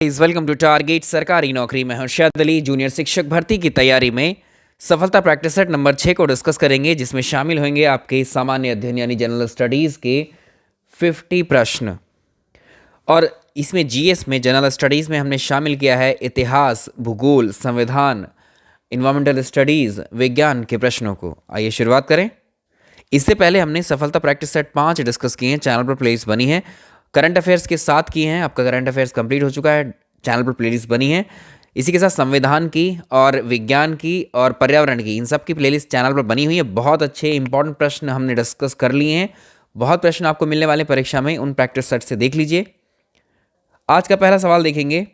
Is welcome to target सरकारी नौकरी में हर्षद अली जूनियर शिक्षक भर्ती की तैयारी में सफलता प्रैक्टिस सेट नंबर 6 को डिस्कस करेंगे, जिसमें शामिल होंगे आपके सामान्य अध्ययन यानी जनरल स्टडीज़ के 50 प्रश्न। और इसमें जीएस में जनरल स्टडीज़ में हमने शामिल किया है इतिहास, भूगोल, संविधान, इन्वायरमेंटल स्टडीज़, विज्ञान के प्रश्नों को। आइए शुरुआत करें। इससे पहले हमने सफलता प्रैक्टिस सेट 5 डिस्कस किए हैं, चैनल पर प्लेलिस्ट बनी है। करंट अफेयर्स के साथ किए हैं, आपका करंट अफेयर्स कंप्लीट हो चुका है, चैनल पर प्लेलिस्ट बनी है। इसी के साथ संविधान की और विज्ञान की और पर्यावरण की, इन सब की प्लेलिस्ट चैनल पर बनी हुई है। बहुत अच्छे इंपॉर्टेंट प्रश्न हमने डिस्कस कर लिए हैं। बहुत प्रश्न आपको मिलने वाले परीक्षा में, उन प्रैक्टिस सेट से देख लीजिए। आज का पहला सवाल देखेंगे,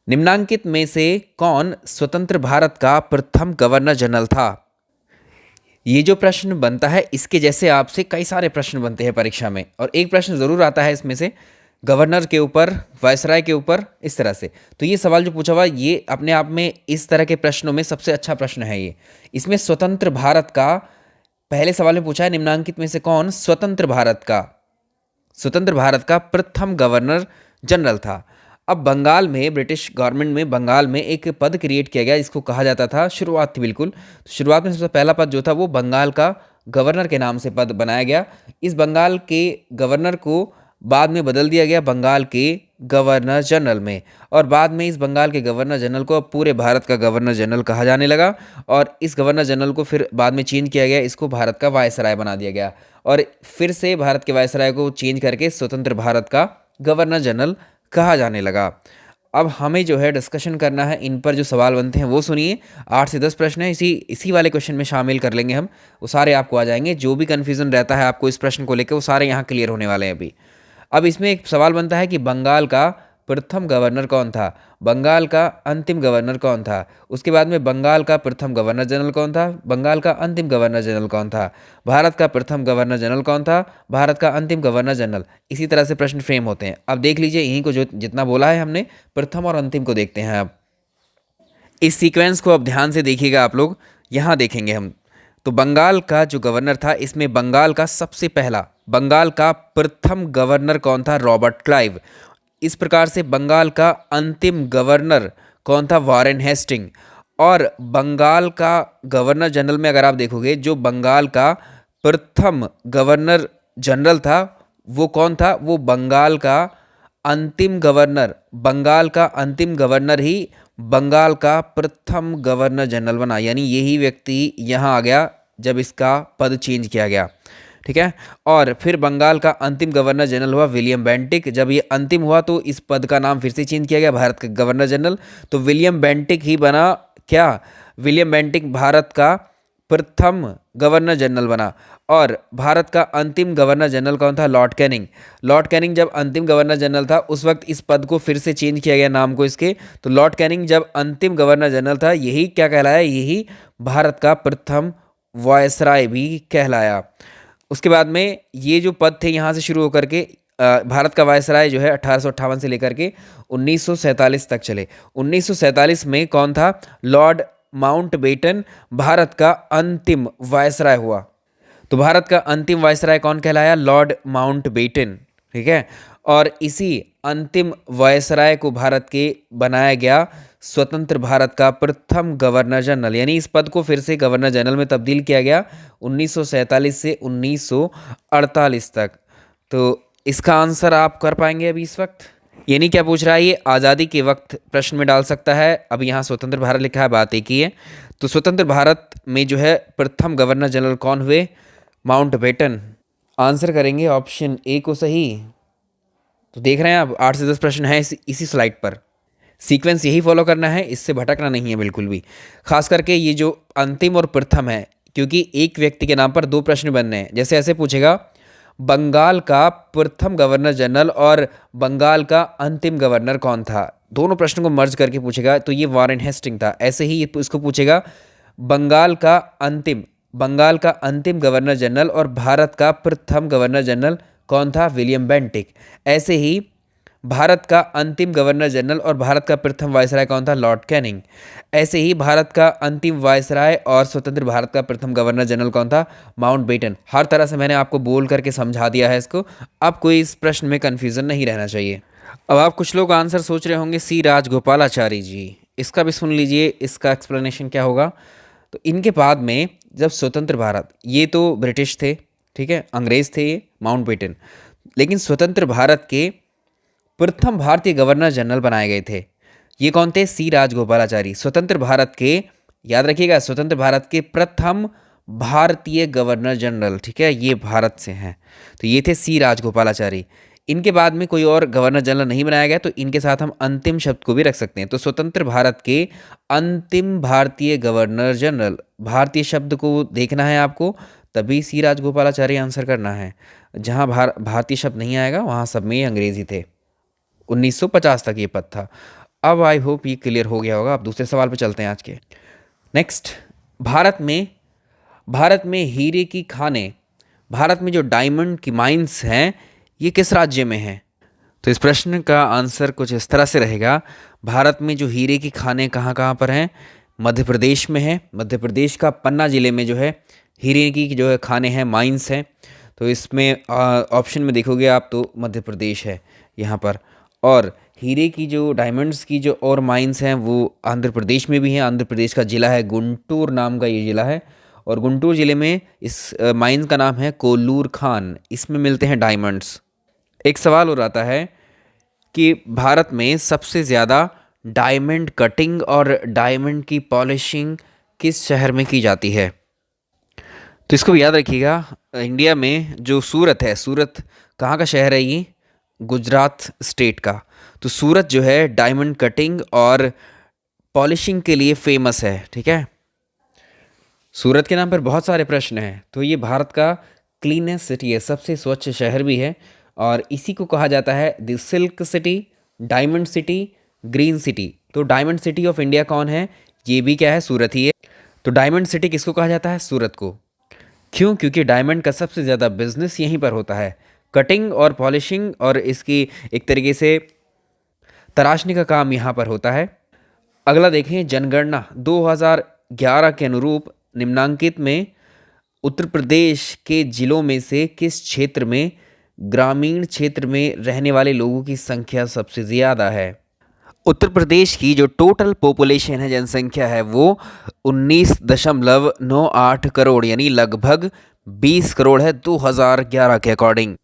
निम्नांकित में से कौन स्वतंत्र भारत का प्रथम गवर्नर जनरल था? ये जो प्रश्न बनता है, इसके जैसे आपसे कई सारे प्रश्न बनते हैं परीक्षा में, और एक प्रश्न ज़रूर आता है इसमें से गवर्नर के ऊपर, वायसराय के ऊपर, इस तरह से। तो ये सवाल जो पूछा हुआ, ये अपने आप में इस तरह के प्रश्नों में सबसे अच्छा प्रश्न है ये। इसमें स्वतंत्र भारत का, पहले सवाल में पूछा है निम्नांकित में से कौन स्वतंत्र भारत का प्रथम गवर्नर जनरल था। अब बंगाल में, ब्रिटिश गवर्नमेंट में बंगाल में एक पद क्रिएट किया गया, इसको कहा जाता था, शुरुआत थी बिल्कुल, तो शुरुआत में सबसे पहला पद जो था वो बंगाल का गवर्नर के नाम से पद बनाया गया। इस बंगाल के गवर्नर को बाद में बदल दिया गया बंगाल के गवर्नर जनरल में, और बाद में इस बंगाल के गवर्नर जनरल को अब पूरे भारत का गवर्नर जनरल कहा जाने लगा। और इस गवर्नर जनरल को फिर बाद में चेंज किया गया, इसको भारत का वायसराय बना दिया गया, और फिर से भारत के वायसराय को चेंज करके स्वतंत्र भारत का गवर्नर जनरल कहा जाने लगा। अब हमें जो है डिस्कशन करना है, इन पर जो सवाल बनते हैं वो सुनिए। 8 से 10 प्रश्न है, इसी वाले क्वेश्चन में शामिल कर लेंगे हम, वो सारे आपको आ जाएंगे। जो भी कन्फ्यूज़न रहता है आपको इस प्रश्न को लेकर, वो सारे यहाँ क्लियर होने वाले हैं अभी। अब इसमें एक सवाल बनता है कि बंगाल का प्रथम गवर्नर कौन था, बंगाल का अंतिम गवर्नर कौन था, उसके बाद में बंगाल का प्रथम गवर्नर जनरल कौन था, बंगाल का अंतिम गवर्नर जनरल कौन था, भारत का प्रथम गवर्नर जनरल कौन था, भारत का अंतिम गवर्नर जनरल। इसी तरह से प्रश्न फ्रेम होते हैं। अब देख लीजिए, यहीं को जो जितना बोला है हमने, प्रथम और अंतिम को देखते हैं। अब इस सीक्वेंस को अब ध्यान से देखिएगा आप लोग, यहाँ देखेंगे हम। तो बंगाल का जो गवर्नर था, इसमें बंगाल का सबसे पहला, बंगाल का प्रथम गवर्नर कौन था? Robert Clive. इस प्रकार से बंगाल का अंतिम गवर्नर कौन था? Warren Hastings. और बंगाल का गवर्नर जनरल में अगर आप देखोगे, जो बंगाल का प्रथम गवर्नर जनरल था वो कौन था? वो बंगाल का अंतिम गवर्नर, बंगाल का अंतिम गवर्नर ही बंगाल का प्रथम गवर्नर जनरल बना, यानी यही व्यक्ति यहाँ आ गया जब इसका पद चेंज किया गया। ठीक है। और फिर बंगाल का अंतिम गवर्नर जनरल हुआ विलियम बेंटिक। जब ये अंतिम हुआ तो इस पद का नाम फिर से चेंज किया गया, भारत का गवर्नर जनरल, तो विलियम बेंटिक ही बना क्या? विलियम बेंटिक भारत का प्रथम गवर्नर जनरल बना। और भारत का अंतिम गवर्नर जनरल कौन था? Lord Canning. लॉर्ड कैनिंग जब अंतिम गवर्नर जनरल था, उस वक्त इस पद को फिर से चेंज किया गया, नाम को इसके। तो लॉर्ड कैनिंग जब अंतिम गवर्नर जनरल था, यही क्या कहलाया? यही भारत का प्रथम वायसराय भी कहलाया। उसके बाद में ये जो पद थे, यहाँ से शुरू होकर के भारत का वायसराय जो है 1858 से लेकर के 1947 तक चले। 1947 में कौन था? लॉर्ड माउंटबेटन भारत का अंतिम वायसराय हुआ। तो भारत का अंतिम वायसराय कौन कहलाया? Lord Mountbatten. ठीक है। और इसी अंतिम वायसराय को भारत के बनाया गया स्वतंत्र भारत का प्रथम गवर्नर जनरल, यानी इस पद को फिर से गवर्नर जनरल में तब्दील किया गया 1947 से 1948 तक। तो इसका आंसर आप कर पाएंगे अभी इस वक्त? यानी क्या पूछ रहा है ये? आज़ादी के वक्त प्रश्न में डाल सकता है। अब यहाँ स्वतंत्र भारत लिखा है, बात एक ही है। तो स्वतंत्र भारत में जो है प्रथम गवर्नर जनरल कौन हुए? माउंटबेटन। आंसर करेंगे ऑप्शन ए को सही। तो देख रहे हैं आप, 8 से 10 प्रश्न है इसी स्लाइड पर। सीक्वेंस यही फॉलो करना है, इससे भटकना नहीं है बिल्कुल भी। खास करके ये जो अंतिम और प्रथम है, क्योंकि एक व्यक्ति के नाम पर 2 प्रश्न बनने हैं। जैसे ऐसे पूछेगा, बंगाल का प्रथम गवर्नर जनरल और बंगाल का अंतिम गवर्नर कौन था, दोनों प्रश्नों को मर्ज करके पूछेगा, तो ये वॉरेन हेस्टिंग था। ऐसे ही इसको पूछेगा, बंगाल का अंतिम गवर्नर जनरल और भारत का प्रथम गवर्नर जनरल कौन था? William Bentinck. ऐसे ही भारत का अंतिम गवर्नर जनरल और भारत का प्रथम वायसराय कौन था? Lord Canning. ऐसे ही भारत का अंतिम वायसराय और स्वतंत्र भारत का प्रथम गवर्नर जनरल कौन था? माउंटबेटन। हर तरह से मैंने आपको बोल करके समझा दिया है इसको। अब कोई इस प्रश्न में कन्फ्यूज़न नहीं रहना चाहिए। अब आप कुछ लोग आंसर सोच रहे होंगे सी राजगोपालाचारी जी, इसका भी सुन लीजिए, इसका एक्सप्लेनेशन क्या होगा। तो इनके बाद में जब स्वतंत्र भारत, ये तो ब्रिटिश थे, ठीक है, अंग्रेज थे ये, माउंटबेटन, लेकिन स्वतंत्र भारत के प्रथम भारतीय गवर्नर जनरल बनाए गए थे। ये कौन थे? सी राजगोपालाचारी, स्वतंत्र भारत के, याद रखिएगा, स्वतंत्र भारत के प्रथम भारतीय गवर्नर जनरल, ठीक है, ये भारत से हैं। तो ये थे सी राजगोपालाचारी। इनके बाद में कोई और गवर्नर जनरल नहीं बनाया गया, तो इनके साथ हम अंतिम शब्द को भी रख सकते हैं। तो स्वतंत्र भारत के अंतिम भारतीय गवर्नर जनरल, भारतीय शब्द को देखना है आपको, तभी सी राजगोपालाचारी आंसर करना है। जहाँ भारतीय शब्द नहीं आएगा वहाँ सब में ये अंग्रेजी थे। 1950 तक ये पद था। अब आई होप ये क्लियर हो गया होगा। अब दूसरे सवाल पे चलते हैं आज के। नेक्स्ट, भारत में हीरे की खानें, भारत में जो डायमंड की माइंस हैं, ये किस राज्य में हैं? तो इस प्रश्न का आंसर कुछ इस तरह से रहेगा। भारत में जो हीरे की खानें कहाँ कहाँ पर हैं? मध्य प्रदेश में है। मध्य प्रदेश का पन्ना जिले में जो है हीरे की जो है खानें हैं, माइंस हैं। तो इसमें ऑप्शन में देखोगे आप तो मध्य प्रदेश है यहाँ पर। और हीरे की जो, डायमंड्स की जो और माइंस हैं वो आंध्र प्रदेश में भी हैं। आंध्र प्रदेश का ज़िला है गुंटूर, नाम का ये ज़िला है, और गुंटूर ज़िले में इस माइंस का नाम है कोल्लूर खान। इसमें मिलते हैं डायमंड्स। एक सवाल और आता है कि भारत में सबसे ज़्यादा डायमंड कटिंग और डायमंड की पॉलिशिंग किस शहर में की जाती है? तो इसको भी याद रखिएगा। इंडिया में जो सूरत है, सूरत कहाँ का शहर है? ये गुजरात स्टेट का। तो सूरत जो है डायमंड कटिंग और पॉलिशिंग के लिए फेमस है, ठीक है। सूरत के नाम पर बहुत सारे प्रश्न हैं। तो ये भारत का क्लीनेस्ट सिटी है, सबसे स्वच्छ शहर भी है, और इसी को कहा जाता है the silk city, diamond city, green city. तो डायमंड सिटी ऑफ इंडिया कौन है? ये भी क्या है? सूरत ही है। तो डायमंड सिटी किसको कहा जाता है? सूरत को। क्यों? क्योंकि डायमंड का सबसे ज़्यादा बिजनेस यहीं पर होता है, कटिंग और पॉलिशिंग, और इसकी एक तरीके से तराशने का काम यहाँ पर होता है। अगला देखें, जनगणना 2011 के अनुरूप निम्नांकित में उत्तर प्रदेश के जिलों में से किस क्षेत्र में ग्रामीण क्षेत्र में रहने वाले लोगों की संख्या सबसे ज़्यादा है? उत्तर प्रदेश की जो टोटल पॉपुलेशन है, जनसंख्या है, वो 19.98 करोड़, यानी लगभग 20 करोड़ है 2011 के अकॉर्डिंग।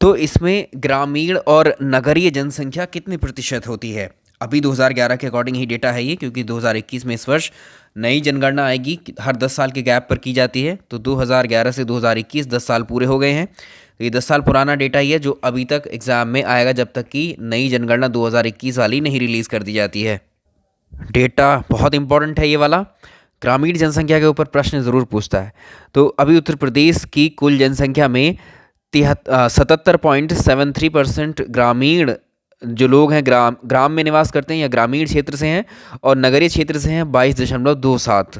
तो इसमें ग्रामीण और नगरीय जनसंख्या कितनी प्रतिशत होती है? अभी 2011 के अकॉर्डिंग ही डेटा है ये, क्योंकि 2021 में इस वर्ष नई जनगणना आएगी, हर 10 साल के गैप पर की जाती है। तो 2011 से 2021 10 साल पूरे हो गए हैं। तो ये 10 साल पुराना डेटा ही है जो अभी तक एग्ज़ाम में आएगा, जब तक कि नई जनगणना 2021 वाली नहीं रिलीज़ कर दी जाती है। डेटा बहुत इंपॉर्टेंट है ये वाला, ग्रामीण जनसंख्या के ऊपर प्रश्न ज़रूर पूछता है। तो अभी उत्तर प्रदेश की कुल जनसंख्या में 77.73% ग्रामीण जो लोग हैं, ग्राम में निवास करते हैं या ग्रामीण क्षेत्र से हैं, और नगरीय क्षेत्र से हैं 22.27।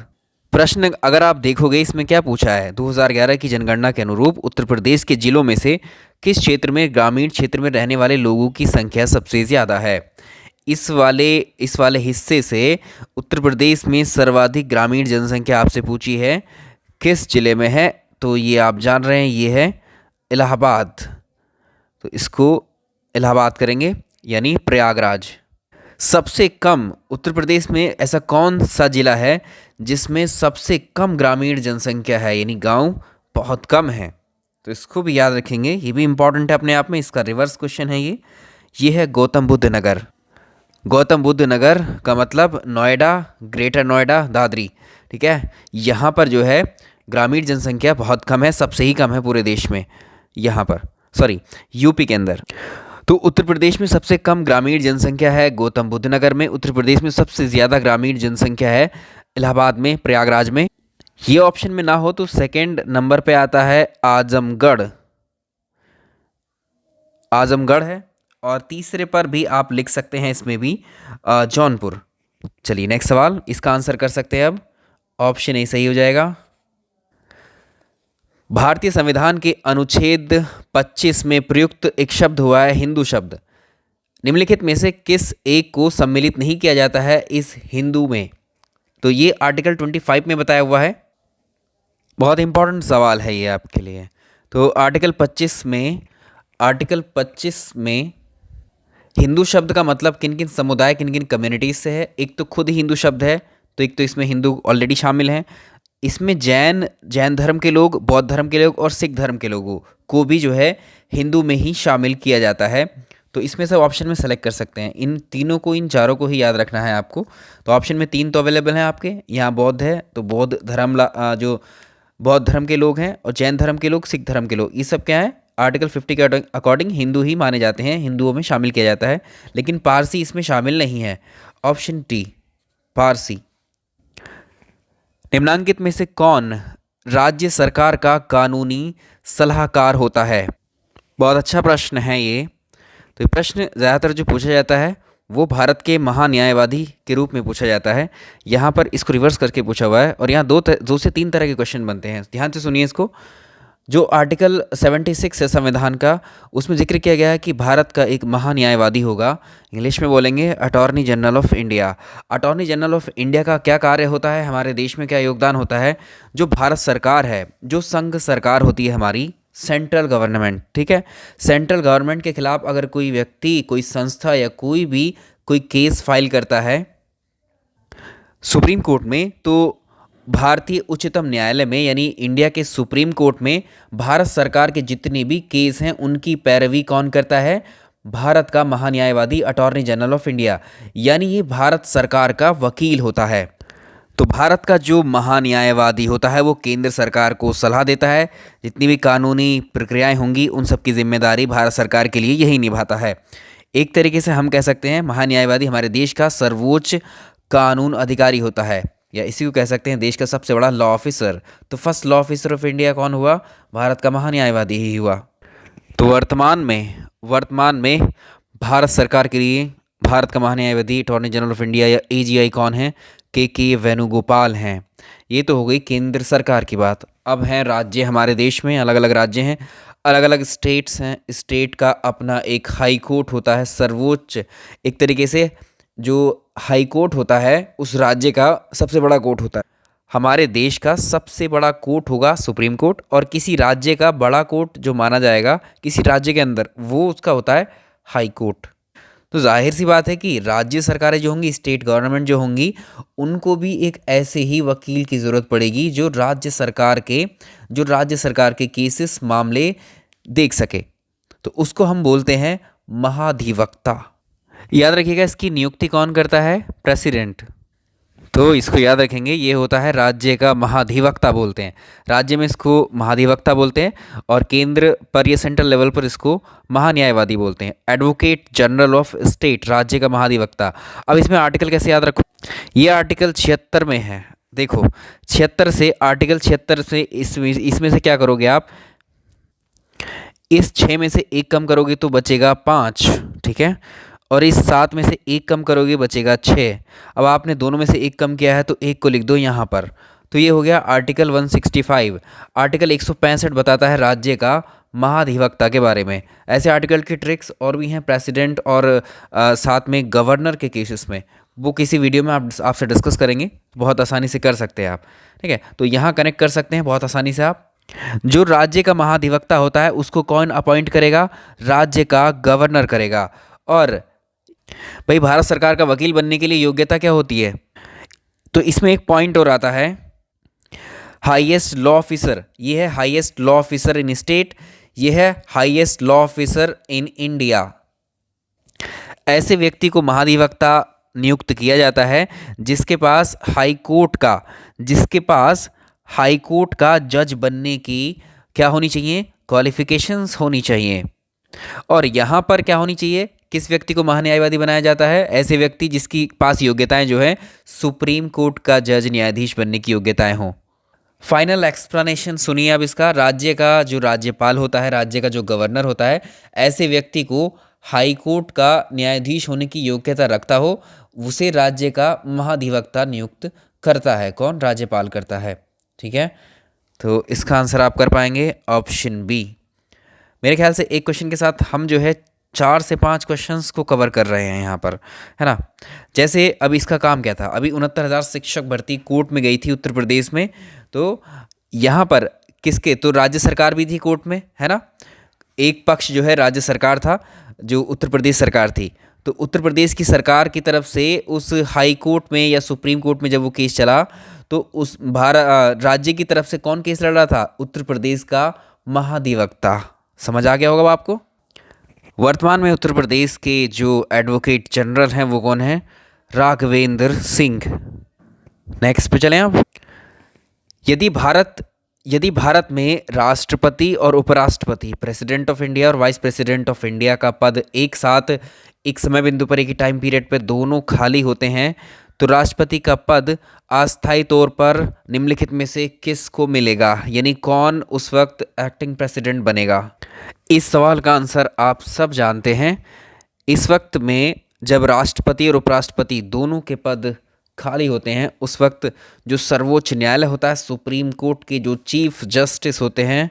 प्रश्न अगर आप देखोगे इसमें क्या पूछा है, 2011 की जनगणना के अनुरूप उत्तर प्रदेश के जिलों में से किस क्षेत्र में ग्रामीण क्षेत्र में रहने वाले लोगों की संख्या सबसे ज़्यादा है? इस वाले हिस्से से उत्तर प्रदेश में सर्वाधिक ग्रामीण जनसंख्या आपसे पूछी है, किस जिले में है? तो ये आप जान रहे हैं, ये है इलाहाबाद। तो इसको इलाहाबाद करेंगे, यानी प्रयागराज। सबसे कम उत्तर प्रदेश में ऐसा कौन सा जिला है जिसमें सबसे कम ग्रामीण जनसंख्या है, यानी गांव बहुत कम है? तो इसको भी याद रखेंगे, ये भी इंपॉर्टेंट है अपने आप में। इसका रिवर्स क्वेश्चन है ये है गौतम बुद्ध नगर। गौतम बुद्ध नगर का मतलब नोएडा, ग्रेटर नोएडा, दादरी, ठीक है। यहाँ पर जो है ग्रामीण जनसंख्या बहुत कम है, सबसे ही कम है पूरे देश में, यहाँ पर, सॉरी, यूपी के अंदर। तो उत्तर प्रदेश में सबसे कम ग्रामीण जनसंख्या है गौतम बुद्ध नगर में। उत्तर प्रदेश में सबसे ज़्यादा ग्रामीण जनसंख्या है इलाहाबाद में, प्रयागराज में। ये ऑप्शन में ना हो तो सेकंड नंबर पे आता है आजमगढ़। आजमगढ़ है। और तीसरे पर भी आप लिख सकते हैं, इसमें भी जौनपुर। चलिए नेक्स्ट सवाल, इसका आंसर कर सकते हैं अब। ऑप्शन ए सही हो जाएगा। भारतीय संविधान के अनुच्छेद 25 में प्रयुक्त एक शब्द हुआ है हिंदू शब्द। निम्नलिखित में से किस एक को सम्मिलित नहीं किया जाता है इस हिंदू में? तो ये आर्टिकल 25 में बताया हुआ है। बहुत इंपॉर्टेंट सवाल है ये आपके लिए। तो आर्टिकल 25 में हिंदू शब्द का मतलब किन किन समुदाय, किन किन कम्युनिटीज से है। एक तो खुद हिंदू शब्द है, तो एक तो इसमें हिंदू ऑलरेडी शामिल हैं। इसमें जैन जैन धर्म के लोग, बौद्ध धर्म के लोग और सिख धर्म के लोगों को भी जो है हिंदू में ही शामिल किया जाता है। तो इसमें से ऑप्शन में सेलेक्ट कर सकते हैं। इन तीनों को, इन चारों को ही याद रखना है आपको। तो ऑप्शन में 3 तो अवेलेबल हैं आपके। यहाँ बौद्ध है तो बौद्ध धर्म जो बौद्ध धर्म के लोग हैं, और जैन धर्म के लोग, सिख धर्म के लोग, ये सब क्या है, आर्टिकल 50 के अकॉर्डिंग हिंदू ही माने जाते हैं, हिंदुओं में शामिल किया जाता है। लेकिन पारसी इसमें शामिल नहीं है। Option T, Parsi. निम्नांकित में से कौन राज्य सरकार का कानूनी सलाहकार होता है? बहुत अच्छा प्रश्न है ये। तो ये प्रश्न ज़्यादातर जो पूछा जाता है वो भारत के महान्यायवादी के रूप में पूछा जाता है। यहाँ पर इसको रिवर्स करके पूछा हुआ है, और यहाँ दो से तीन तरह के क्वेश्चन बनते हैं। ध्यान से सुनिए इसको। जो आर्टिकल 76 है संविधान का, उसमें जिक्र किया गया है कि भारत का एक महान्यायवादी होगा। इंग्लिश में बोलेंगे attorney general of India. Attorney general of India का क्या कार्य होता है, हमारे देश में क्या योगदान होता है? जो भारत सरकार है, जो संघ सरकार होती है हमारी, सेंट्रल गवर्नमेंट, ठीक है, सेंट्रल गवर्नमेंट के खिलाफ अगर कोई व्यक्ति, कोई संस्था या कोई केस फाइल करता है सुप्रीम कोर्ट में, तो भारतीय उच्चतम न्यायालय में, यानी इंडिया के सुप्रीम कोर्ट में, भारत सरकार के जितने भी केस हैं उनकी पैरवी कौन करता है? भारत का महान्यायवादी, अटॉर्नी जनरल ऑफ इंडिया। यानी ये भारत सरकार का वकील होता है। तो भारत का जो महान्यायवादी होता है वो केंद्र सरकार को सलाह देता है। जितनी भी कानूनी प्रक्रियाएं होंगी उन सब की जिम्मेदारी भारत सरकार के लिए यही निभाता है। एक तरीके से हम कह सकते हैं महान्यायवादी हमारे देश का सर्वोच्च कानून अधिकारी होता है, या इसी को कह सकते हैं देश का सबसे बड़ा लॉ ऑफिसर। तो first law officer of India कौन हुआ? भारत का महान्यायवादी ही हुआ। तो वर्तमान में भारत सरकार के लिए भारत का महान्यायवादी, अटॉर्नी जनरल ऑफ इंडिया या एजीआई कौन है? के वेणुगोपाल हैं। ये तो हो गई केंद्र सरकार की बात। अब हैं राज्य। हमारे देश में अलग अलग राज्य हैं, अलग अलग स्टेट्स हैं। स्टेट का अपना एक हाई कोर्ट होता है, सर्वोच्च, एक तरीके से जो हाई कोर्ट होता है उस राज्य का सबसे बड़ा कोर्ट होता है। हमारे देश का सबसे बड़ा कोर्ट होगा सुप्रीम कोर्ट, और किसी राज्य का बड़ा कोर्ट जो माना जाएगा किसी राज्य के अंदर, वो उसका होता है हाई कोर्ट। तो जाहिर सी बात है कि राज्य सरकारें जो होंगी, स्टेट गवर्नमेंट जो होंगी, उनको भी एक ऐसे ही वकील की ज़रूरत पड़ेगी जो राज्य सरकार के केसेस, मामले देख सके। तो उसको हम बोलते हैं महाधिवक्ता। याद रखिएगा, इसकी नियुक्ति कौन करता है? प्रेसिडेंट। तो इसको याद रखेंगे, ये होता है राज्य का महाधिवक्ता बोलते हैं। राज्य में इसको महाधिवक्ता बोलते हैं, और केंद्र पर या सेंट्रल लेवल पर इसको महान्यायवादी बोलते हैं। एडवोकेट जनरल ऑफ स्टेट, राज्य का महाधिवक्ता। अब इसमें आर्टिकल कैसे याद रखो? ये आर्टिकल 76 में है। देखो, आर्टिकल 76 से इसमें से क्या करोगे आप? इस 6 में से 1 कम करोगे तो बचेगा 5, ठीक है, और इस 7 में से 1 कम करोगे बचेगा 6। अब आपने दोनों में से 1 कम किया है तो 1 को लिख दो यहाँ पर। तो ये हो गया आर्टिकल 165। आर्टिकल 165 बताता है राज्य का महाधिवक्ता के बारे में। ऐसे आर्टिकल की ट्रिक्स और भी हैं प्रेसिडेंट और साथ में गवर्नर के केसेस में, वो किसी वीडियो में आपसे डिस्कस करेंगे। बहुत आसानी से कर सकते हैं आप, ठीक है। तो यहाँ कनेक्ट कर सकते हैं बहुत आसानी से आप। जो राज्य का महाधिवक्ता होता है उसको कौन अपॉइंट करेगा? राज्य का गवर्नर करेगा। और भाई, भारत सरकार का वकील बनने के लिए योग्यता क्या होती है? तो इसमें एक पॉइंट और आता है, हाईएस्ट लॉ ऑफिसर। ये है highest law officer in state, ये है highest law officer in India. ऐसे व्यक्ति को महाधिवक्ता नियुक्त किया जाता है जिसके पास हाई कोर्ट का जज बनने की क्या होनी चाहिए? क्वालिफिकेशंस होनी चाहिए। और यहाँ पर क्या होनी चाहिए? किस व्यक्ति को महान्यायवादी बनाया जाता है? ऐसे व्यक्ति जिसकी पास योग्यताएं जो है सुप्रीम कोर्ट का जज, न्यायाधीश बनने की योग्यताएं हों। फाइनल एक्सप्लेनेशन सुनिए अब इसका। राज्य का जो राज्यपाल होता है, राज्य का जो गवर्नर होता है, ऐसे व्यक्ति को हाई कोर्ट का न्यायाधीश होने की योग्यता रखता हो, उसे राज्य का महाधिवक्ता नियुक्त करता है। कौन? राज्यपाल करता है, ठीक है। तो इसका आंसर आप कर पाएंगे ऑप्शन बी। मेरे ख्याल से एक क्वेश्चन के साथ हम जो है 4 से 5 क्वेश्चंस को कवर कर रहे हैं यहाँ पर, है ना। जैसे अभी इसका काम क्या था? अभी 69,000 शिक्षक भर्ती कोर्ट में गई थी उत्तर प्रदेश में। तो यहाँ पर किसके? तो राज्य सरकार भी थी कोर्ट में, है ना। एक पक्ष जो है राज्य सरकार था, जो उत्तर प्रदेश सरकार थी। तो उत्तर प्रदेश की सरकार की तरफ से उस हाई कोर्ट में या सुप्रीम कोर्ट में जब वो केस चला, तो उस राज्य की तरफ से कौन केस लड़ रहा था? उत्तर प्रदेश का महाधिवक्ता। समझ आ गया होगा आपको। वर्तमान में उत्तर प्रदेश के जो एडवोकेट जनरल हैं वो कौन है? राघवेंद्र सिंह। नेक्स्ट पे चलें आप। यदि भारत यदि भारत में राष्ट्रपति और उपराष्ट्रपति, प्रेसिडेंट ऑफ इंडिया और वाइस प्रेसिडेंट ऑफ इंडिया का पद एक साथ एक समय बिंदु पर, एक ही टाइम पीरियड पर दोनों खाली होते हैं, तो राष्ट्रपति का पद अस्थायी तौर पर निम्नलिखित में से किसको मिलेगा? यानी कौन उस वक्त एक्टिंग प्रेसिडेंट बनेगा? इस सवाल का आंसर आप सब जानते हैं। इस वक्त में जब राष्ट्रपति और उपराष्ट्रपति दोनों के पद खाली होते हैं, उस वक्त जो सर्वोच्च न्यायालय होता है, सुप्रीम कोर्ट के जो चीफ जस्टिस होते हैं,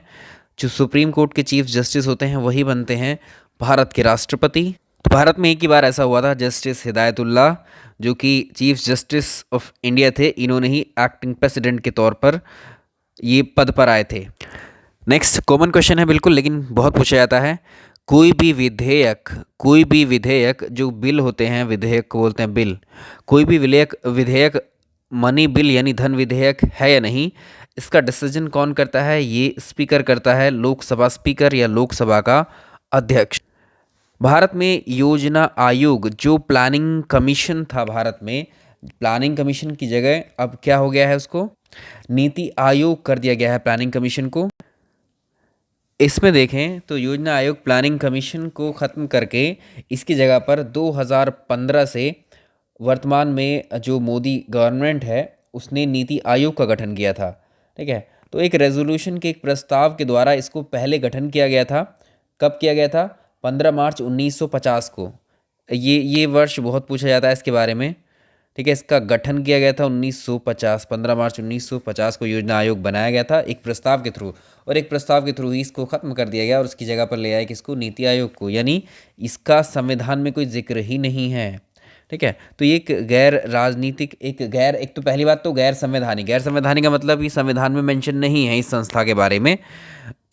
जो सुप्रीम कोर्ट के चीफ जस्टिस होते हैं, वही बनते हैं भारत के राष्ट्रपति। तो भारत में एक ही बार ऐसा हुआ था, जस्टिस हिदायतुल्लाह जो कि चीफ जस्टिस ऑफ इंडिया थे, इन्होंने ही एक्टिंग प्रेसिडेंट के तौर पर ये पद पर आए थे। नेक्स्ट कॉमन क्वेश्चन है बिल्कुल, लेकिन बहुत पूछा जाता है। कोई भी विधेयक जो बिल होते हैं, विधेयक को बोलते हैं बिल, कोई भी विधेयक मनी बिल यानी धन विधेयक है या नहीं, इसका डिसीजन कौन करता है? ये स्पीकर करता है, लोकसभा स्पीकर या लोकसभा का अध्यक्ष। भारत में योजना आयोग जो प्लानिंग कमीशन था, भारत में प्लानिंग कमीशन की जगह अब क्या हो गया है? उसको नीति आयोग कर दिया गया है, प्लानिंग कमीशन को। इसमें देखें तो योजना आयोग प्लानिंग कमीशन को ख़त्म करके इसकी जगह पर 2015 से वर्तमान में जो मोदी गवर्नमेंट है उसने नीति आयोग का गठन किया था। ठीक है, तो एक रेजोल्यूशन के एक प्रस्ताव के द्वारा इसको पहले गठन किया गया था। कब किया गया था? 15 मार्च 1950 को। ये वर्ष बहुत पूछा जाता है इसके बारे में। ठीक है, इसका गठन किया गया था 1950, 15 मार्च 1950 को योजना आयोग बनाया गया था एक प्रस्ताव के थ्रू, और एक प्रस्ताव के थ्रू ही इसको ख़त्म कर दिया गया और उसकी जगह पर ले आया किसको? नीति आयोग को। यानी इसका संविधान में कोई जिक्र ही नहीं है। ठीक है, तो ये एक गैर राजनीतिक, एक तो पहली बात तो गैर संवैधानिक का मतलब कि संविधान में मेंशन नहीं है इस संस्था के बारे में,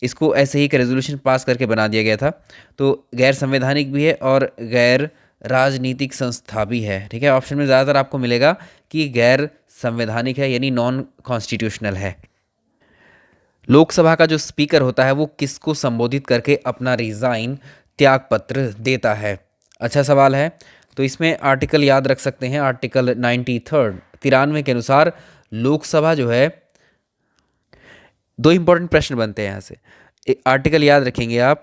इसको ऐसे ही एक रेजोल्यूशन पास करके बना दिया गया था। तो गैर संवैधानिक भी है और गैर राजनीतिक संस्था भी है। ठीक है, ऑप्शन में ज़्यादातर आपको मिलेगा कि गैर संवैधानिक है, यानी नॉन कॉन्स्टिट्यूशनल है। लोकसभा का जो स्पीकर होता है वो किसको संबोधित करके अपना रिजाइन, त्याग पत्र देता है? अच्छा सवाल है। तो इसमें आर्टिकल याद रख सकते हैं, आर्टिकल 93 के अनुसार लोकसभा जो है, दो इंपॉर्टेंट प्रश्न बनते हैं यहाँ से। आर्टिकल याद रखेंगे आप,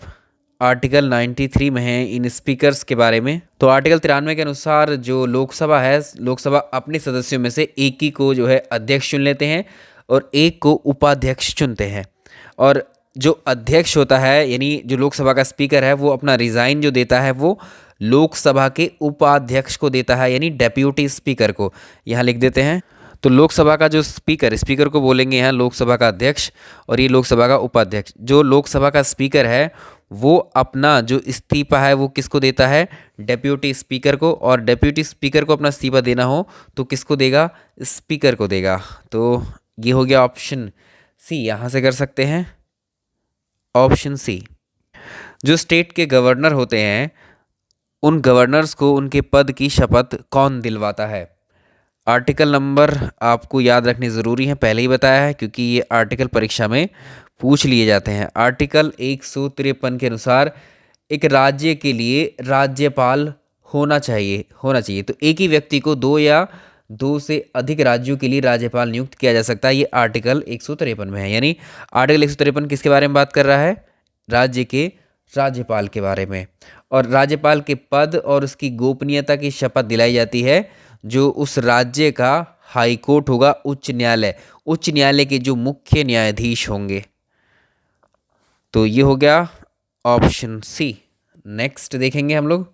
आर्टिकल 93 में है इन स्पीकर्स के बारे में। तो आर्टिकल 93 के अनुसार जो लोकसभा है, लोकसभा अपने सदस्यों में से एक ही को जो है अध्यक्ष चुन लेते हैं और एक को उपाध्यक्ष चुनते हैं। और जो अध्यक्ष होता है, यानी जो लोकसभा का स्पीकर है, वो अपना रिज़ाइन जो देता है वो लोकसभा के उपाध्यक्ष को देता है, यानी डेप्यूटी स्पीकर को। यहाँ लिख देते हैं। तो लोकसभा का जो स्पीकर को बोलेंगे यहाँ लोकसभा का अध्यक्ष, और ये लोकसभा का उपाध्यक्ष। जो लोकसभा का स्पीकर है वो अपना जो इस्तीफा है वो किसको देता है? डेप्यूटी स्पीकर को। और डेप्यूटी स्पीकर को अपना इस्तीफा देना हो तो किसको देगा? स्पीकर को देगा। तो ये हो गया ऑप्शन सी, यहाँ से कर सकते हैं ऑप्शन सी। जो स्टेट के गवर्नर होते हैं उन गवर्नर्स को उनके पद की शपथ कौन दिलवाता है? आर्टिकल नंबर आपको याद रखने ज़रूरी है, पहले ही बताया है क्योंकि ये आर्टिकल परीक्षा में पूछ लिए जाते हैं। आर्टिकल 153 के अनुसार एक राज्य के लिए राज्यपाल होना चाहिए। तो एक ही व्यक्ति को दो से अधिक राज्यों के लिए राज्यपाल नियुक्त किया जा सकता है। ये आर्टिकल 153 में है। यानी आर्टिकल 153 किसके बारे में बात कर रहा है? राज्य के राज्यपाल के बारे में। और राज्यपाल के पद और उसकी गोपनीयता की शपथ दिलाई जाती है जो उस राज्य का हाई कोर्ट होगा, उच्च न्यायालय के जो मुख्य न्यायाधीश होंगे। तो ये हो गया ऑप्शन सी। नेक्स्ट देखेंगे हम लोग,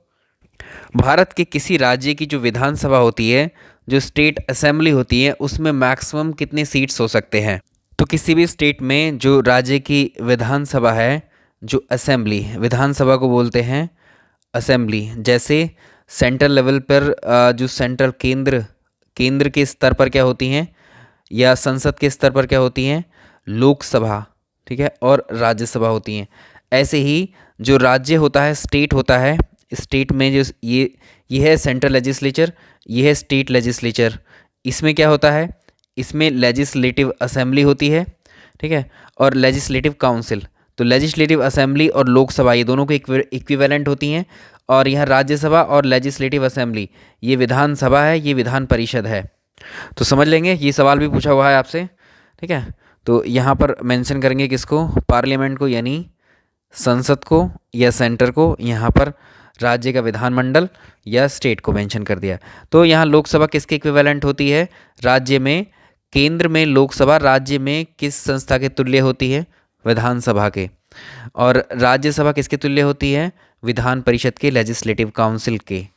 भारत के किसी राज्य की जो विधानसभा होती है, जो स्टेट असेंबली होती है, उसमें मैक्सिमम कितने सीट्स हो सकते हैं? तो किसी भी स्टेट में जो राज्य की विधानसभा है, जो असेंबली, विधानसभा को बोलते हैं असेंबली। जैसे सेंट्रल लेवल पर जो सेंट्रल केंद्र के स्तर पर क्या होती हैं, या संसद के स्तर पर क्या होती हैं? लोकसभा। ठीक है, और राज्यसभा होती हैं। ऐसे ही जो राज्य होता है, स्टेट होता है, स्टेट में जो ये है सेंट्रल लेजिस्लेचर, ये है स्टेट लेजिस्लेचर। इसमें क्या होता है, इसमें लेजिस्लेटिव असेंबली होती है, ठीक है, और लेजिस्लेटिव काउंसिल। तो लेजिस्लेटिव असेंबली और लोकसभा ये दोनों के इक्विवेलेंट होती हैं। और यहाँ राज्यसभा और लेजिस्लेटिव असेंबली ये विधानसभा है, ये विधान परिषद है। तो समझ लेंगे, ये सवाल भी पूछा हुआ है आपसे, ठीक है। तो यहाँ पर मेंशन करेंगे किसको, पार्लियामेंट को यानी संसद को या सेंटर को, यहाँ पर राज्य का विधानमंडल या स्टेट को मेंशन कर दिया। तो यहाँ लोकसभा किसके इक्विवेलेंट होती है, राज्य में, केंद्र में लोकसभा राज्य में किस संस्था के तुल्य होती है, विधानसभा के। और राज्यसभा किसके तुल्य होती है, विधान परिषद के, लेजिस्लेटिव काउंसिल के।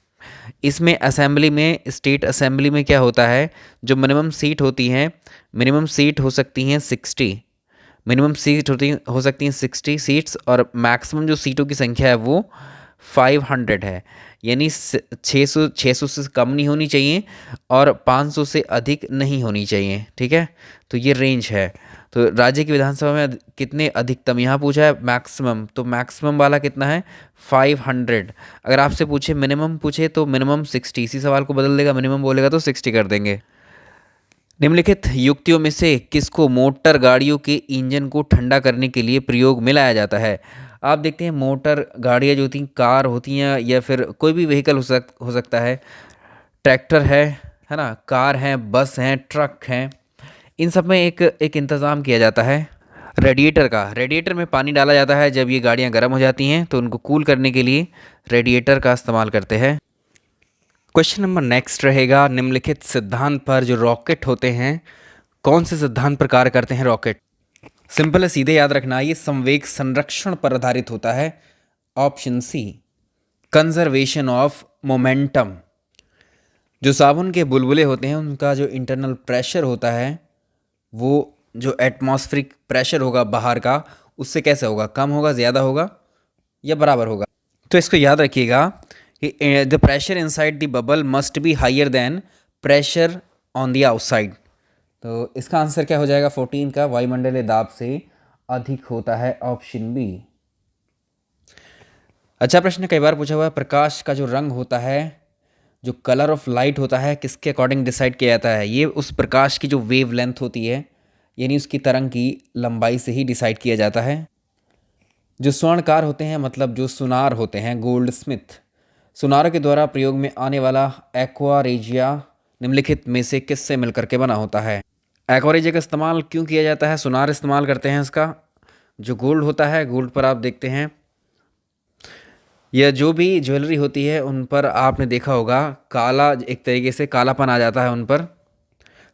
इसमें असेंबली में, स्टेट असेंबली में क्या होता है, जो मिनिमम सीट होती हैं, मिनिमम सीट हो सकती हैं 60, मिनिमम सीट हो सकती हैं 60 सीट्स, और मैक्सिमम जो सीटों की संख्या है वो 500 है, यानी 600 से कम नहीं होनी चाहिए और 500 से अधिक नहीं होनी चाहिए, ठीक है। तो ये रेंज है। तो राज्य की विधानसभा में कितने अधिकतम, यहाँ पूछा है मैक्सिमम, तो मैक्सिमम वाला कितना है 500। अगर आपसे पूछे मिनिमम पूछे तो मिनिमम 60, इसी सवाल को बदल देगा, मिनिमम बोलेगा तो 60 कर देंगे। निम्नलिखित युक्तियों में से किसको मोटर गाड़ियों के इंजन को ठंडा करने के लिए प्रयोग में लाया जाता है। आप देखते हैं मोटर गाड़ियाँ जो होती हैं, कार होती हैं या फिर कोई भी व्हीकल हो सकता है, ट्रैक्टर है ना, कार हैं, बस हैं, ट्रक हैं, इन सब में एक इंतज़ाम किया जाता है रेडिएटर का। रेडिएटर में पानी डाला जाता है, जब ये गाड़ियाँ गर्म हो जाती हैं तो उनको कूल करने के लिए रेडिएटर का इस्तेमाल करते हैं। क्वेश्चन नंबर नेक्स्ट रहेगा, निम्नलिखित सिद्धांत पर जो रॉकेट होते हैं, कौन से सिद्धांत पर कार्य करते हैं रॉकेट। सिंपल है, सीधे याद रखना, ये संवेग संरक्षण पर आधारित होता है। Option C, conservation of momentum. जो साबुन के बुलबुले होते हैं उनका जो इंटरनल प्रेशर होता है, वो जो एटमॉस्फेरिक प्रेशर होगा बाहर का, उससे कैसे होगा, कम होगा, ज़्यादा होगा या बराबर होगा। तो इसको याद रखिएगा, the pressure inside the bubble must be higher than pressure on the outside. तो इसका आंसर क्या हो जाएगा, 14 का वायुमंडलीय दाब से अधिक होता है, ऑप्शन बी। अच्छा प्रश्न कई बार पूछा हुआ है, प्रकाश का जो रंग होता है, जो कलर ऑफ लाइट होता है, किसके अकॉर्डिंग डिसाइड किया जाता है। ये उस प्रकाश की जो वेव लेंथ होती है, यानी उसकी तरंग की लंबाई से ही डिसाइड किया जाता है। जो स्वर्णकार होते हैं, मतलब जो सुनार होते हैं, गोल्ड स्मिथ, सुनारों के द्वारा प्रयोग में आने वाला एक्वा रेजिया निम्नलिखित में से किससे मिलकर के बना होता है। एक्वा रेजिया का इस्तेमाल क्यों किया जाता है, सुनार इस्तेमाल करते हैं इसका। जो गोल्ड होता है, गोल्ड पर आप देखते हैं, यह जो भी ज्वेलरी होती है उन पर आपने देखा होगा काला, एक तरीके से कालापन आ जाता है, उन पर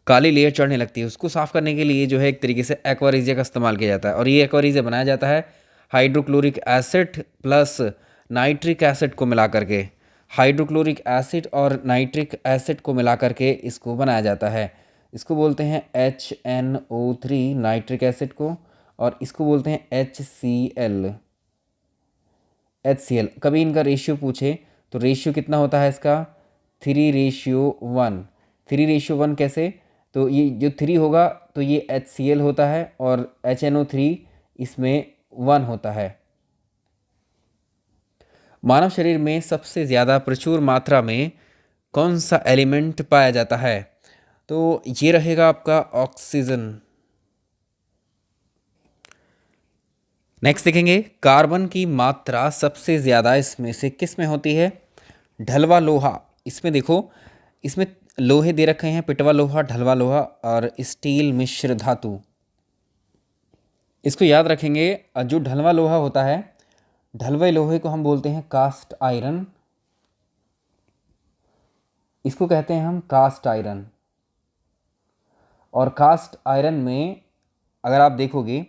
काली लेयर चढ़ने लगती है। उसको साफ़ करने के लिए जो है एक तरीके से एक्वा रेजिया का इस्तेमाल किया जाता है। और ये एक्वा रेजिया बनाया जाता है hydrochloric acid plus nitric acid को मिला करके, हाइड्रोक्लोरिक एसिड और नाइट्रिक एसिड को मिला करके इसको बनाया जाता है। इसको बोलते हैं HNO3 नाइट्रिक एसिड को, और इसको बोलते हैं HCl। कभी इनका रेशियो पूछे तो रेशियो कितना होता है इसका, 3:1। 3:1 कैसे, तो ये जो 3 होगा तो ये HCl होता है और HNO3 इसमें 1 होता है। मानव शरीर में सबसे ज़्यादा प्रचुर मात्रा में कौन सा एलिमेंट पाया जाता है, तो ये रहेगा आपका ऑक्सीजन। नेक्स्ट देखेंगे, कार्बन की मात्रा सबसे ज़्यादा इसमें से किस में होती है, ढलवा लोहा। इसमें देखो, इसमें लोहे दे रखे हैं, पिटवा लोहा, ढलवा लोहा और स्टील मिश्र धातु। इसको याद रखेंगे, जो ढलवा लोहा होता है, ढलवे लोहे को हम बोलते हैं कास्ट आयरन, इसको कहते हैं हम कास्ट आयरन। और कास्ट आयरन में अगर आप देखोगे,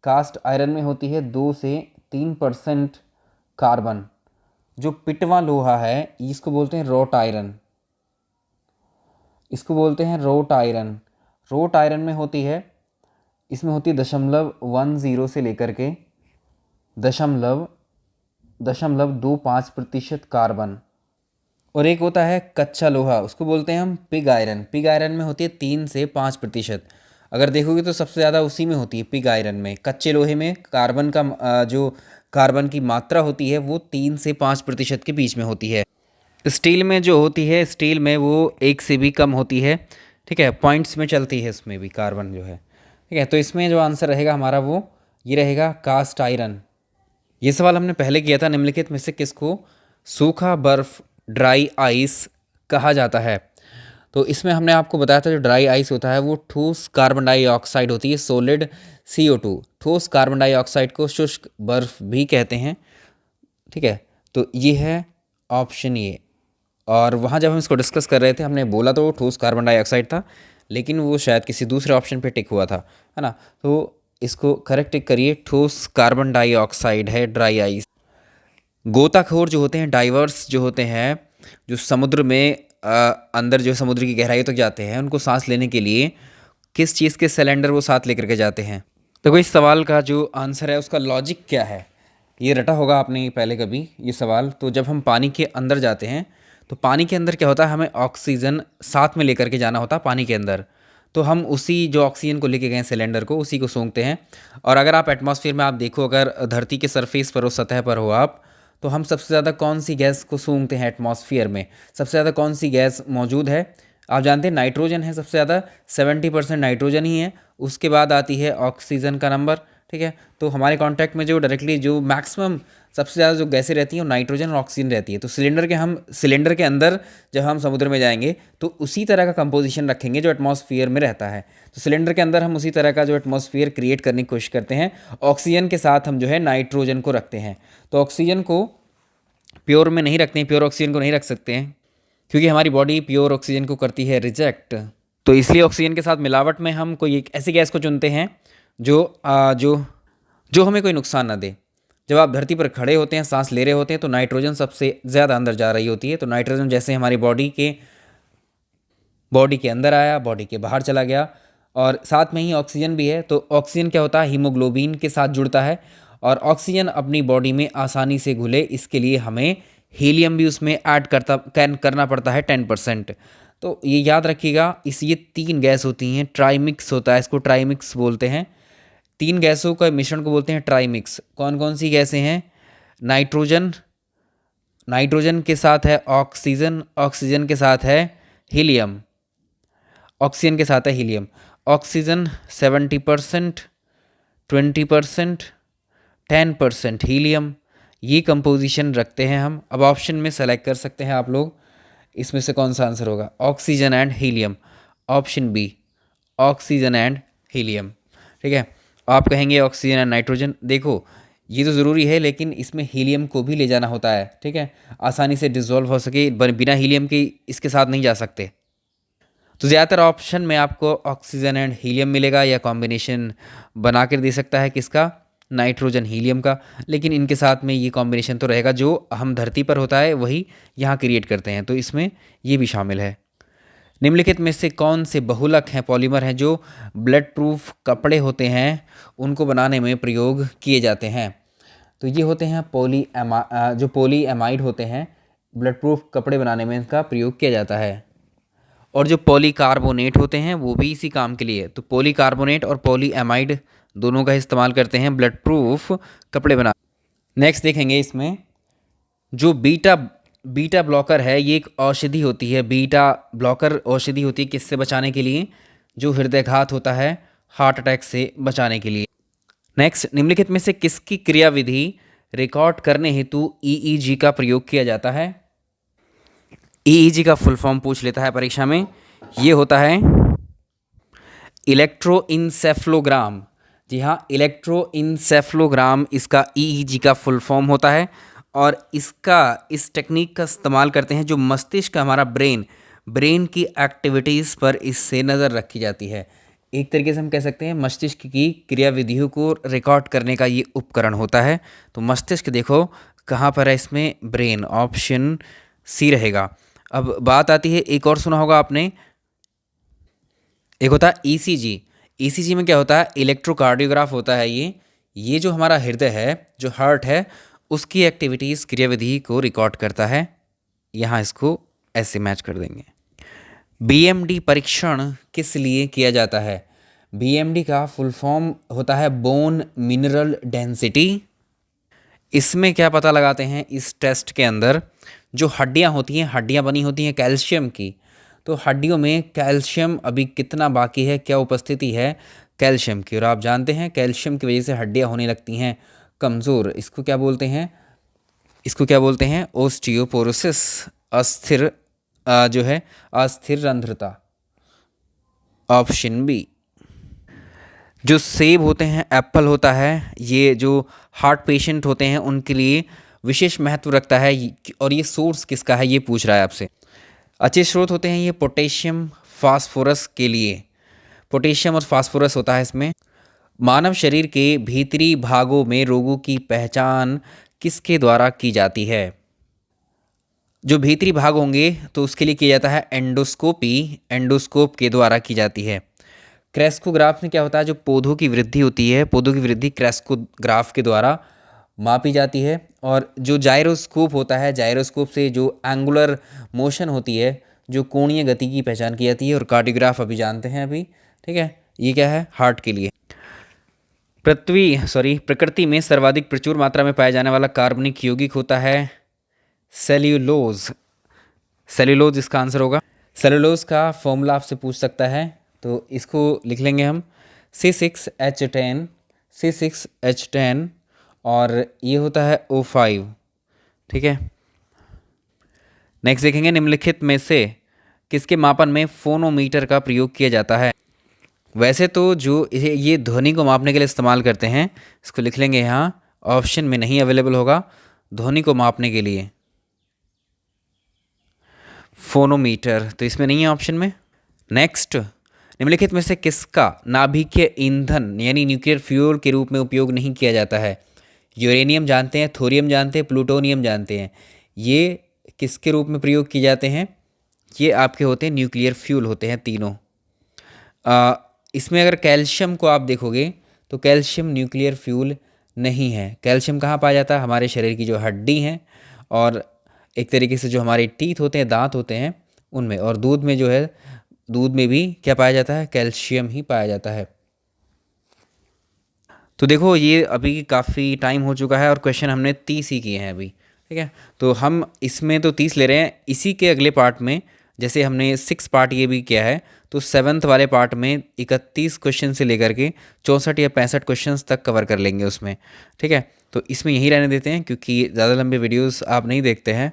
कास्ट आयरन में होती है 2 से 3% कार्बन। जो पिटवा लोहा है इसको बोलते हैं रोट आयरन, इसको बोलते हैं रोट आयरन। रोट आयरन में होती है, इसमें होती है 0.10 से लेकर के 0.25% कार्बन। और एक होता है कच्चा लोहा, उसको बोलते हैं हम पिग आयरन। पिग आयरन में होती है 3 से 5%। अगर देखोगे तो सबसे ज़्यादा उसी में होती है, पिग आयरन में। कच्चे लोहे में कार्बन का जो कार्बन की मात्रा होती है वो 3 से 5% के बीच में होती है। स्टील में जो होती है, स्टील में वो 1 से भी कम होती है, ठीक है, पॉइंट्स में चलती है इसमें भी कार्बन जो है, ठीक है। तो इसमें जो आंसर रहेगा हमारा वो ये रहेगा कास्ट आयरन। ये सवाल हमने पहले किया था, निम्नलिखित में से किसको सूखा बर्फ ड्राई आइस कहा जाता है। तो इसमें हमने आपको बताया था जो ड्राई आइस होता है वो ठोस कार्बन डाइऑक्साइड होती है, सॉलिड CO2। ठोस कार्बन डाइऑक्साइड को शुष्क बर्फ भी कहते हैं, ठीक है। तो ये है ऑप्शन ए। और वहाँ जब हम इसको डिस्कस कर रहे थे हमने बोला तो वो ठोस कार्बन डाइऑक्साइड था, लेकिन वो शायद किसी दूसरे ऑप्शन पे टिक हुआ था, है ना। तो इसको करेक्ट टिक करिए, ठोस कार्बन डाइऑक्साइड है ड्राई आइस। गोताखोर जो होते हैं, डाइवर्स जो होते हैं, जो समुद्र में अंदर जो समुद्र की गहराई तक जाते हैं, उनको सांस लेने के लिए किस चीज़ के सिलेंडर वो साथ लेकर के जाते हैं। तो इस सवाल का जो आंसर है उसका लॉजिक क्या है, ये रटा होगा आपने पहले कभी ये सवाल। तो जब हम पानी के अंदर जाते हैं तो पानी के अंदर क्या होता है, हमें ऑक्सीजन साथ में लेकर के जाना होता है पानी के अंदर। तो हम उसी जो ऑक्सीजन को लेके गए सिलेंडर को, उसी को सूंघते हैं। और अगर आप एटमॉस्फेयर में आप देखो, अगर धरती के सरफेस पर हो, सतह पर हो आप, तो हम सबसे ज़्यादा कौन सी गैस को सूंघते हैं एटमॉस्फेयर में, सबसे ज़्यादा कौन सी गैस मौजूद है। आप जानते हैं नाइट्रोजन है सबसे ज़्यादा, 70% नाइट्रोजन ही है। उसके बाद आती है ऑक्सीजन का नंबर, ठीक है। तो हमारे कांटेक्ट में जो डायरेक्टली जो मैक्सिमम सबसे ज़्यादा जो गैसें रहती हैं वो नाइट्रोजन और ऑक्सीजन रहती है। तो सिलेंडर के अंदर जब हम समुद्र में जाएंगे तो उसी तरह का कंपोजिशन रखेंगे जो एटमॉस्फेयर में रहता है। तो सिलेंडर के अंदर हम उसी तरह का जो एटमॉस्फेयर क्रिएट करने की कोशिश करते हैं। ऑक्सीजन के साथ हम जो है नाइट्रोजन को रखते हैं। तो ऑक्सीजन को प्योर में नहीं रखते हैं, प्योर ऑक्सीजन को नहीं रख सकते हैं, क्योंकि हमारी बॉडी प्योर ऑक्सीजन को करती है रिजेक्ट। तो इसलिए ऑक्सीजन के साथ मिलावट में हम कोई एक ऐसी गैस को चुनते हैं जो जो जो हमें कोई नुकसान ना दे। जब आप धरती पर खड़े होते हैं, सांस ले रहे होते हैं, तो नाइट्रोजन सबसे ज़्यादा अंदर जा रही होती है। तो नाइट्रोजन जैसे हमारी बॉडी के अंदर आया, बॉडी के बाहर चला गया, और साथ में ही ऑक्सीजन भी है। तो ऑक्सीजन क्या होता है, हीमोग्लोबिन के साथ जुड़ता है, और ऑक्सीजन अपनी बॉडी में आसानी से घुले इसके लिए हमें हीलियम भी उसमें ऐड करना पड़ता है 10%। तो ये याद रखिएगा, ये 3 गैस होती हैं, ट्राईमिक्स होता है, इसको ट्राईमिक्स बोलते हैं। 3 गैसों का मिश्रण को बोलते हैं ट्राईमिक्स। कौन कौन सी गैसें हैं, नाइट्रोजन, नाइट्रोजन के साथ है ऑक्सीजन, ऑक्सीजन के साथ है हीलियम, ऑक्सीजन के साथ है हीलियम। ऑक्सीजन 70%, 20%, 10% हीलियम, ये कंपोजिशन रखते हैं हम। अब ऑप्शन में सेलेक्ट कर सकते हैं आप लोग, इसमें से कौन सा आंसर होगा, oxygen and helium, option B, oxygen and helium, ठीक है। आप कहेंगे ऑक्सीजन एंड नाइट्रोजन, देखो ये तो ज़रूरी है, लेकिन इसमें हीलियम को भी ले जाना होता है, ठीक है, आसानी से डिसॉल्व हो सके, बिना हीलियम के इसके साथ नहीं जा सकते। तो ज़्यादातर ऑप्शन में आपको ऑक्सीजन एंड हीलियम मिलेगा, या कॉम्बिनेशन बना कर दे सकता है किसका, नाइट्रोजन हीलियम का। लेकिन इनके साथ में ये कॉम्बिनेशन तो रहेगा, जो हम धरती पर होता है वही यहाँ क्रिएट करते हैं, तो इसमें ये भी शामिल है। निम्नलिखित में से कौन से बहुलक हैं, पॉलीमर हैं, जो ब्लड प्रूफ कपड़े होते हैं उनको बनाने में प्रयोग किए जाते हैं। तो ये होते हैं जो पॉलीएमाइड होते हैं, ब्लड प्रूफ कपड़े बनाने में इनका प्रयोग किया जाता है। और जो पॉलीकार्बोनेट होते हैं वो भी इसी काम के लिए। तो पॉलीकार्बोनेट और पॉलीएमाइड दोनों का इस्तेमाल करते हैं ब्लड प्रूफ कपड़े बना। नेक्स्ट देखेंगे, इसमें जो बीटा ब्लॉकर है, ये एक औषधि होती है। बीटा ब्लॉकर औषधि होती है किससे बचाने के लिए, जो हृदयघात होता है, हार्ट अटैक से बचाने के लिए। नेक्स्ट, निम्नलिखित में से किसकी क्रियाविधि रिकॉर्ड करने हेतु ईईजी का प्रयोग किया जाता है। ईईजी का फुल फॉर्म पूछ लेता है परीक्षा में, ये होता है इलेक्ट्रोइंसेफ्लोग्राम। जी हाँ, इलेक्ट्रोइंसेफ्लोग्राम इसका ईईजी का फुल फॉर्म होता है। और इस टेक्निक का इस्तेमाल करते हैं जो मस्तिष्क का हमारा ब्रेन की एक्टिविटीज़ पर इससे नज़र रखी जाती है। एक तरीके से हम कह सकते हैं मस्तिष्क की क्रियाविधियों को रिकॉर्ड करने का ये उपकरण होता है। तो मस्तिष्क देखो कहाँ पर है इसमें, ब्रेन, ऑप्शन सी रहेगा। अब बात आती है, एक और सुना होगा आपने, एक होता है ईसीजी। ईसीजी में क्या होता है, इलेक्ट्रोकार्डियोग्राफ होता है। ये जो हमारा हृदय है, जो हार्ट है, उसकी एक्टिविटीज़, क्रियाविधि को रिकॉर्ड करता है। यहाँ इसको ऐसे मैच कर देंगे। बीएमडी परीक्षण किस लिए किया जाता है। बीएमडी का फुल फॉर्म होता है बोन मिनरल डेंसिटी। इसमें क्या पता लगाते हैं, इस टेस्ट के अंदर जो हड्डियाँ होती हैं, हड्डियाँ बनी होती हैं कैल्शियम की, तो हड्डियों में कैल्शियम अभी कितना बाकी है, क्या उपस्थिति है कैल्शियम की। और आप जानते हैं कैल्शियम की वजह से हड्डियाँ होने लगती हैं कमज़ोर। इसको क्या बोलते हैं, इसको क्या बोलते हैं, ओस्टियोपोरोसिस, अस्थिर जो है अस्थिर रंध्रता। Option B. जो सेब होते हैं, एप्पल होता है, ये जो हार्ट पेशेंट होते हैं उनके लिए विशेष महत्व रखता है। और ये सोर्स किसका है, ये पूछ रहा है आपसे। अच्छे स्रोत होते हैं ये पोटेशियम फास्फोरस के लिए, पोटेशियम और फास्फोरस होता है इसमें। मानव शरीर के भीतरी भागों में रोगों की पहचान किसके द्वारा की जाती है। जो भीतरी भाग होंगे तो उसके लिए किया जाता है एंडोस्कोपी, एंडोस्कोप के द्वारा की जाती है। क्रेस्कोग्राफ में क्या होता है, जो पौधों की वृद्धि होती है, पौधों की वृद्धि क्रेस्कोग्राफ के द्वारा मापी जाती है। और जो जायरोस्कोप होता है, जायरोस्कोप से जो एंगुलर मोशन होती है, जो कोणीय गति की पहचान की जाती है। और कार्डियोग्राफ अभी जानते हैं अभी, ठीक है, ये क्या है, हार्ट के लिए। प्रकृति में सर्वाधिक प्रचुर मात्रा में पाया जाने वाला कार्बनिक यौगिक होता है सेल्यूलोज। सेल्यूलोज इसका आंसर होगा। सेल्यूलोज का फॉर्मूला आपसे पूछ सकता है, तो इसको लिख लेंगे हम C6H10, C6H10, और ये होता है O5, ठीक है। नेक्स्ट देखेंगे, निम्नलिखित में से किसके मापन में फोनोमीटर का प्रयोग किया जाता है। वैसे तो जो ये ध्वनि को मापने के लिए इस्तेमाल करते हैं, इसको लिख लेंगे यहाँ, ऑप्शन में नहीं अवेलेबल होगा ध्वनि को मापने के लिए फोनोमीटर, तो इसमें नहीं है ऑप्शन में। नेक्स्ट, निम्नलिखित में से किसका नाभिकीय ईंधन यानी न्यूक्लियर फ्यूल के रूप में उपयोग नहीं किया जाता है। यूरेनियम जानते हैं, थोरियम जानते हैं, प्लूटोनियम जानते हैं, ये किसके रूप में प्रयोग किए जाते हैं, ये आपके होते हैं न्यूक्लियर फ्यूल होते हैं तीनों। इसमें अगर कैल्शियम को आप देखोगे तो कैल्शियम न्यूक्लियर फ्यूल नहीं है। कैल्शियम कहाँ पाया जाता है, हमारे शरीर की जो हड्डी हैं और एक तरीके से जो हमारे टीथ होते हैं, दांत होते हैं, उनमें। और दूध में जो है, दूध में भी क्या पाया जाता है, कैल्शियम ही पाया जाता है। तो देखो ये अभी काफ़ी टाइम हो चुका है और क्वेश्चन हमने 30 ही किए हैं अभी, ठीक है। तो हम इसमें तो 30 ले रहे हैं, इसी के अगले पार्ट में जैसे हमने 6 पार्ट ये भी किया है, तो 7th वाले पार्ट में 31 क्वेश्चन से लेकर के 64 या 65 क्वेश्चन तक कवर कर लेंगे उसमें, ठीक है। तो इसमें यही रहने देते हैं क्योंकि ज़्यादा लंबे वीडियोस आप नहीं देखते हैं।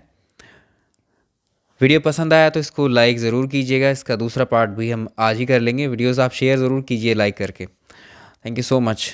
वीडियो पसंद आया तो इसको लाइक ज़रूर कीजिएगा, इसका दूसरा पार्ट भी हम आज ही कर लेंगे। वीडियोज़ आप शेयर ज़रूर कीजिए लाइक करके। Thank you so much.